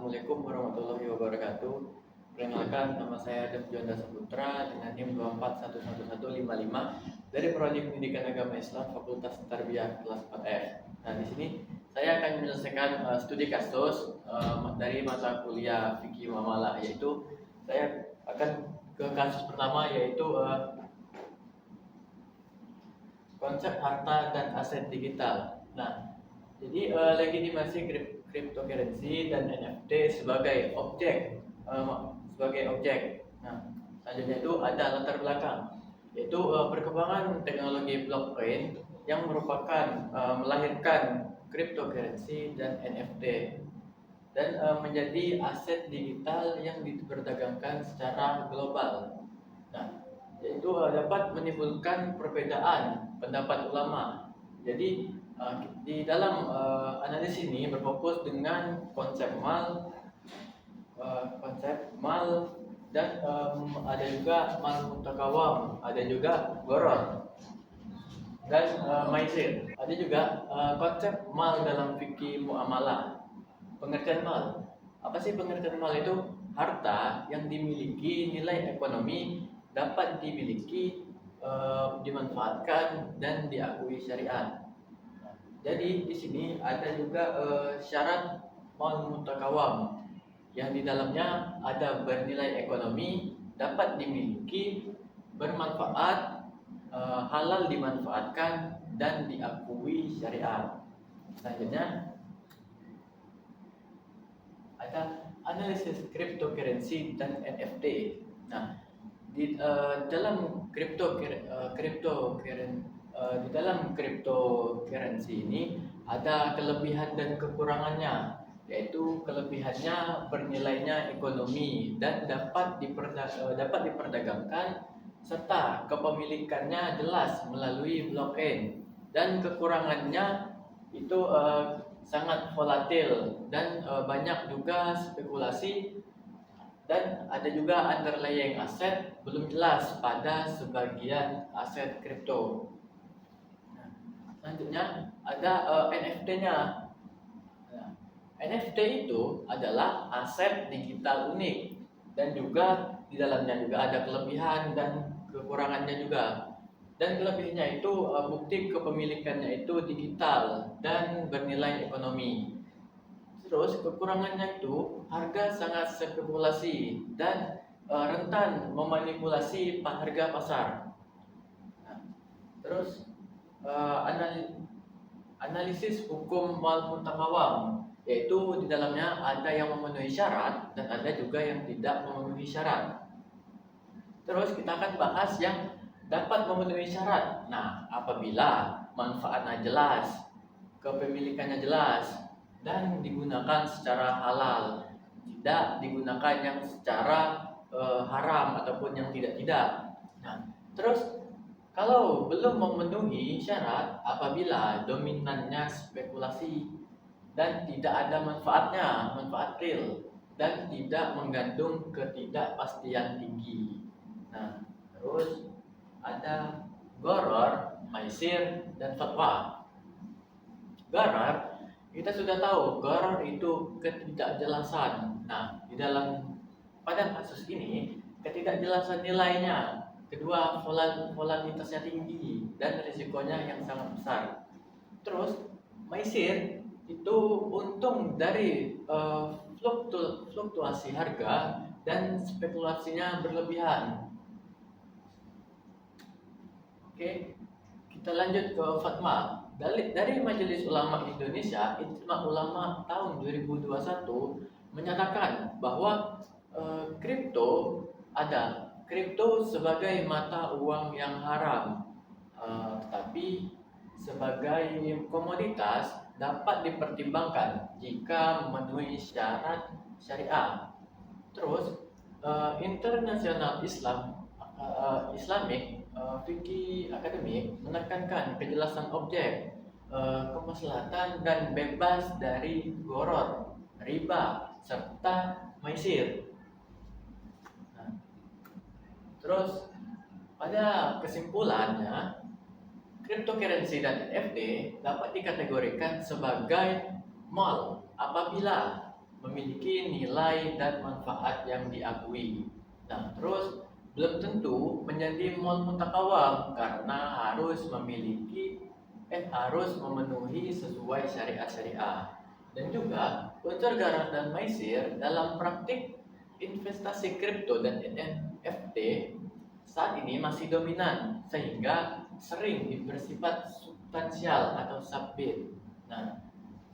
Assalamualaikum warahmatullahi wabarakatuh. Perkenalkan, nama saya Adam Juanda Saputra dengan NIM 2411155 dari Prodi Pendidikan Agama Islam Fakultas Tarbiyah kelas 4F. Nah, di sini saya akan menyelesaikan studi kasus dari mata kuliah Fikih Muamalah, yaitu saya akan ke kasus pertama, yaitu konsep harta dan aset digital. Nah, jadi legitimasi cryptocurrency dan NFT sebagai objek, Nah, selanjutnya itu ada latar belakang, yaitu perkembangan teknologi blockchain yang merupakan melahirkan cryptocurrency dan NFT dan menjadi aset digital yang diperdagangkan secara global. Nah, yaitu dapat menimbulkan perbedaan pendapat ulama. Jadi di dalam analisis ini berfokus dengan konsep mal dan ada juga mal mutakawam, ada juga gharar dan maisir. Ada juga konsep mal dalam fikih muamalah. Pengertian mal. Apa sih pengertian mal itu? Harta yang dimiliki nilai ekonomi dapat dimiliki, dimanfaatkan dan diakui syariat. Jadi di sini ada juga syarat mal mutakawam yang di dalamnya ada bernilai ekonomi, dapat dimiliki, bermanfaat, halal dimanfaatkan dan diakui syariat. Selanjutnya ada analisis cryptocurrency dan NFT. Nah, di dalam cryptocurrency ini ada kelebihan dan kekurangannya, yaitu kelebihannya bernilainya ekonomi dan dapat diperdagangkan serta kepemilikannya jelas melalui blockchain, dan kekurangannya itu sangat volatil dan banyak juga spekulasi, dan ada juga underlying aset belum jelas pada sebagian aset kripto. Nah, selanjutnya ada NFT-nya. Nah, NFT itu adalah aset digital unik dan juga di dalamnya juga ada kelebihan dan kekurangannya juga. Dan kelebihannya itu bukti kepemilikannya itu digital dan bernilai ekonomi. Terus kekurangannya itu harga sangat spekulasi dan rentan memanipulasi harga pasar. Nah, terus analisis hukum mal mutakawam, yaitu di dalamnya ada yang memenuhi syarat dan ada juga yang tidak memenuhi syarat. Terus kita akan bahas yang dapat memenuhi syarat. Nah, apabila manfaatnya jelas, kepemilikannya jelas, dan digunakan secara halal, tidak digunakan yang secara haram ataupun yang tidak. Nah, terus kalau belum memenuhi syarat, apabila dominannya spekulasi dan tidak ada manfaat real, dan tidak mengandung ketidakpastian tinggi. Nah, terus ada gharar, maisir, dan fatwa. Gharar, kita sudah tahu gharar itu ketidakjelasan. Nah, pada kasus ini ketidakjelasan nilainya, kedua volatilitasnya tinggi dan risikonya yang sangat besar. Terus maisir itu untung dari fluktuasi harga dan spekulasinya berlebihan. Oke, kita lanjut ke fatwa. Dari Majelis Ulama Indonesia, Ijma Ulama tahun 2021 menyatakan bahwa kripto sebagai mata uang yang haram, tetapi sebagai komoditas dapat dipertimbangkan jika memenuhi syarat syariah. Terus International Islamic Fikih Akademik menekankan kejelasan objek, kemaslahatan dan bebas dari gharar, riba, serta maisir. Nah, terus pada kesimpulannya, cryptocurrency dan NFT dapat dikategorikan sebagai mal apabila memiliki nilai dan manfaat yang diakui. Nah, terus belum tentu menjadi mal mutakawam karena harus memenuhi sesuai syariat-syariah. Dan juga unsur garam dan maisir dalam praktik investasi kripto dan NFT saat ini masih dominan sehingga sering bersifat substansial atau subjek. Nah,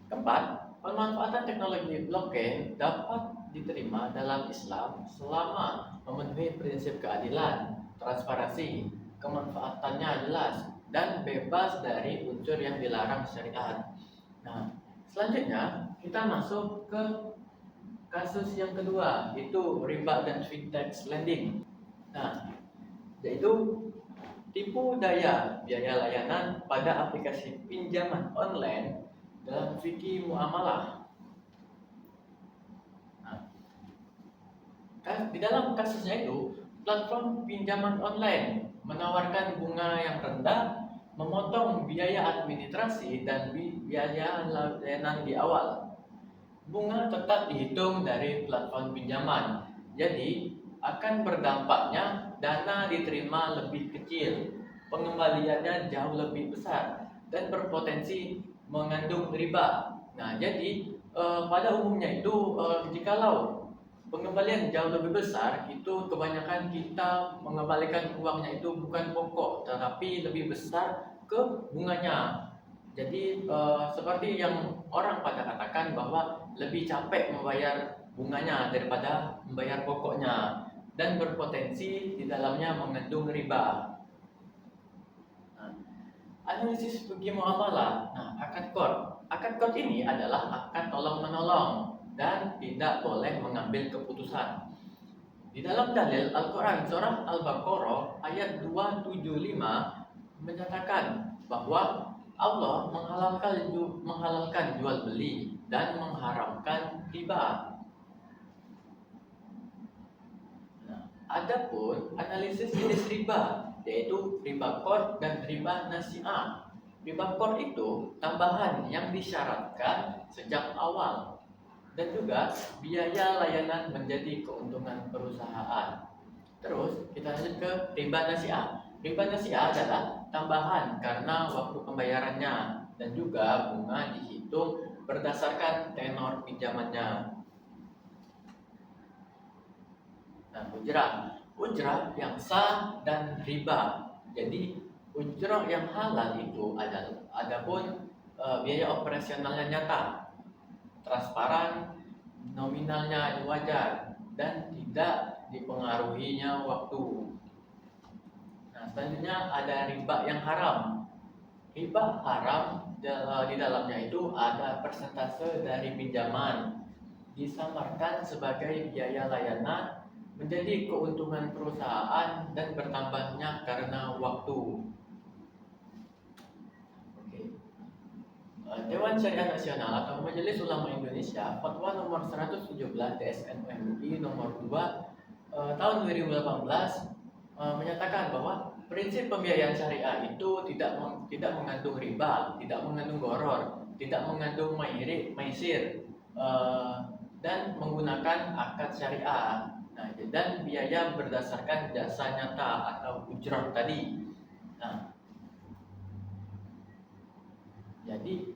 keempat, pemanfaatan teknologi blockchain dapat diterima dalam Islam selama memenuhi prinsip keadilan, transparansi, kemanfaatannya jelas, dan bebas dari unsur yang dilarang syariat. Nah, selanjutnya kita masuk ke kasus yang kedua, yaitu riba dan fintech lending. Nah, yaitu tipu daya biaya layanan pada aplikasi pinjaman online dalam fikih muamalah. Nah, di dalam kasusnya itu, platform pinjaman online menawarkan bunga yang rendah, memotong biaya administrasi dan biaya layanan di awal. Bunga tetap dihitung dari platform pinjaman, jadi akan berdampaknya dana diterima lebih kecil, pengembaliannya jauh lebih besar, dan berpotensi mengandung riba. Nah, jadi pada umumnya itu jikalau pengembalian jauh lebih besar, itu kebanyakan kita mengembalikan uangnya itu bukan pokok, tetapi lebih besar ke bunganya. Jadi seperti yang orang pada katakan bahwa lebih capek membayar bunganya daripada membayar pokoknya dan berpotensi di dalamnya mengandung riba. Nah, analisis fikih muamalah. Nah, akad qard. Akad qard ini adalah akad tolong-menolong dan tidak boleh mengambil keputusan. Di dalam dalil Al-Quran surah Al-Baqarah ayat 275 menyatakan bahwa Allah menghalalkan jual beli dan mengharamkan riba. Nah, adapun analisis jenis riba, yaitu riba qard dan riba nasi'ah. Riba qard itu tambahan yang disyaratkan sejak awal dan juga biaya layanan menjadi keuntungan perusahaan. Terus kita lanjut ke riba nasi'ah. Riba nasi'ah adalah tambahan karena waktu pembayarannya dan juga bunga dihitung berdasarkan tenor pinjamannya. Nah, ujrah yang sah dan riba. Jadi ujrah yang halal itu adapun biaya operasionalnya nyata, transparan, nominalnya wajar, dan tidak dipengaruhinya waktu. Nah, selanjutnya ada riba yang haram. Riba haram di dalamnya itu ada persentase dari pinjaman, disamarkan sebagai biaya layanan menjadi keuntungan perusahaan dan bertambahnya karena waktu. Dewan Syariah Nasional atau Majelis Ulama Indonesia Fatwa nomor 117 DSN MUI nomor 2 tahun 2018 menyatakan bahwa prinsip pembiayaan syariah itu tidak mengandung riba, tidak mengandung gharar, tidak mengandung maisir, dan menggunakan akad syariah. Nah, dan biaya berdasarkan jasa nyata atau ujrah tadi. Nah, jadi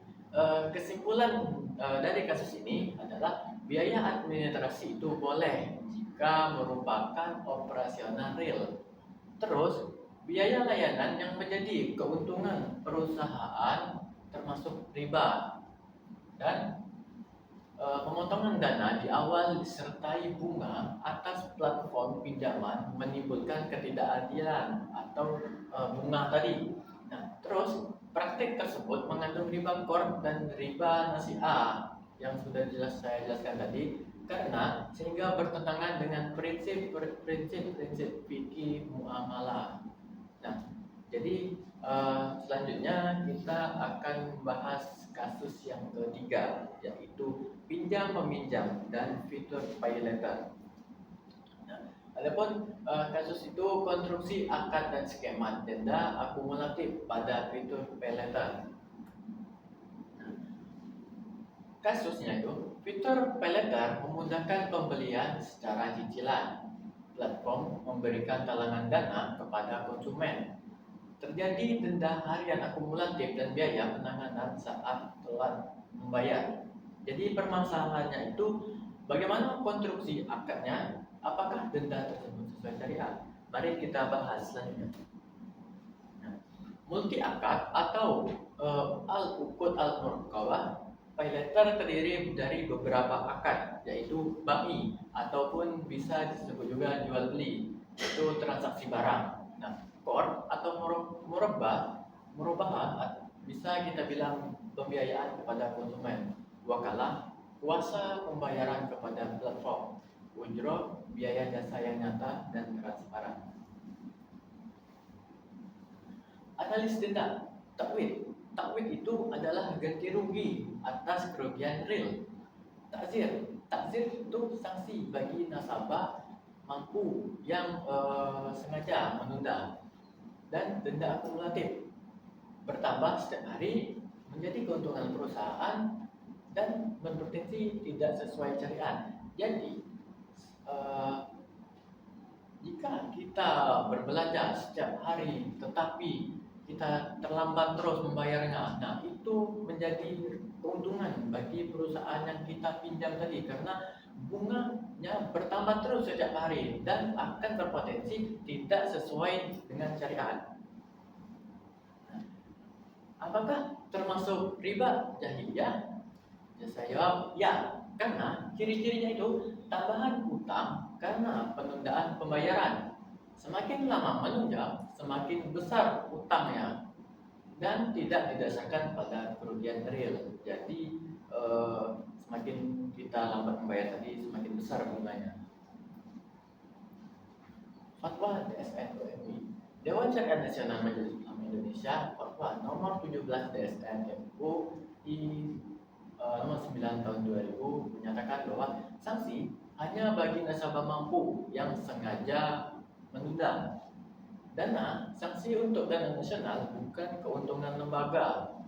kesimpulan dari kasus ini adalah biaya administrasi itu boleh jika merupakan operasional real. Terus biaya layanan yang menjadi keuntungan perusahaan termasuk riba, dan pemotongan dana di awal disertai bunga atas platform pinjaman menimbulkan ketidakadilan atau bunga tadi. Nah, terus praktik tersebut mengandung riba qard dan riba nasi'ah yang sudah saya jelaskan tadi, karena sehingga bertentangan dengan prinsip fikih muamalah. Nah, jadi selanjutnya kita akan bahas kasus yang ketiga, yaitu pinjam meminjam dan fitur pay letter. Adapun kasus itu konstruksi akad dan skema denda akumulatif pada fitur pay letter. Kasusnya itu, fitur paylater memudahkan pembelian secara cicilan. Platform memberikan talangan dana kepada konsumen. Terjadi denda harian akumulatif dan biaya penanganan saat telat membayar. Jadi permasalahannya itu bagaimana konstruksi akadnya, apakah denda tersebut sesuai syariat? Mari kita bahas selanjutnya. Nah, multi akad atau al-uqud al-murakkabah paylater terdiri dari beberapa akad, yaitu bai ataupun bisa disebut juga jual beli, itu transaksi barang. Nah, core atau murabah bisa kita bilang pembiayaan kepada konsumen, wakalah kuasa pembayaran kepada platform, ujroh biaya jasa yang nyata dan transparan. Analis denda, takwid. Takwid itu adalah ganti rugi atas kerugian real. Takzir itu sanksi bagi nasabah mampu yang sengaja menunda, dan denda akumulatif bertambah setiap hari menjadi keuntungan perusahaan dan berpotensi tidak sesuai syariat. Jadi jika kita berbelanja setiap hari tetapi kita terlambat terus membayarnya, nah itu menjadi keuntungan bagi perusahaan yang kita pinjam tadi, karena bunganya bertambah terus setiap hari dan akan berpotensi tidak sesuai dengan syariat. Apakah termasuk riba jahiliyah? Ya, saya jawab ya, karena ciri-cirinya itu tambahan utang karena penundaan pembayaran. Semakin lama menunjang, semakin besar utangnya dan tidak didasarkan pada kerugian real. Jadi semakin kita lambat membayar tadi, semakin besar bunganya. Fatwa DSN MUI. Dewan Syariat Nasional Majelis Ulama Indonesia, Fatwa nomor 17 DSN MUI nomor 9 tahun 2000 menyatakan bahwa sanksi hanya bagi nasabah mampu yang sengaja menunda. Dana sanksi untuk dana nasional bukan keuntungan lembaga.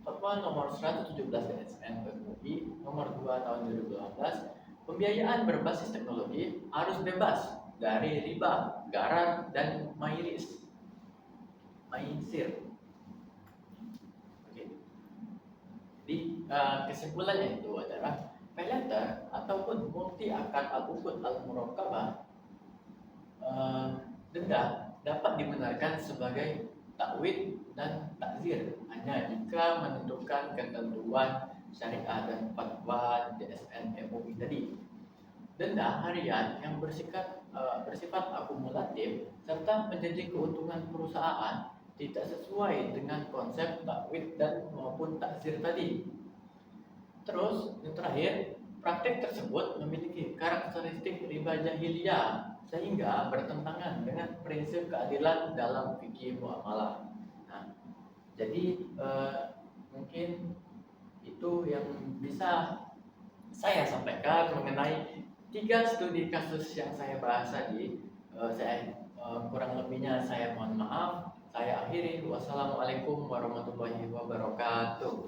Fatwa nomor 117 DSN MUI nomor 2 tahun 2018, pembiayaan berbasis teknologi harus bebas dari riba, garar, dan maisir. Jadi kesimpulannya itu adalah paylater ataupun multi akad al-uqud al-murakkabah denda dapat dibenarkan sebagai takwid dan takzir hanya jika menentukan ketentuan syariah dan fatwa DSN MUI tadi. Denda harian yang bersifat akumulatif serta menjadi keuntungan perusahaan tidak sesuai dengan konsep takwid dan maupun takzir tadi. Terus yang terakhir, praktek tersebut memiliki karakteristik riba jahiliyah sehingga bertentangan dengan prinsip keadilan dalam fikih muamalah. Nah, jadi mungkin itu yang bisa saya sampaikan mengenai 3 studi kasus yang saya bahas tadi. Kurang lebihnya saya mohon maaf. Saya akhiri. Wassalamualaikum warahmatullahi wabarakatuh.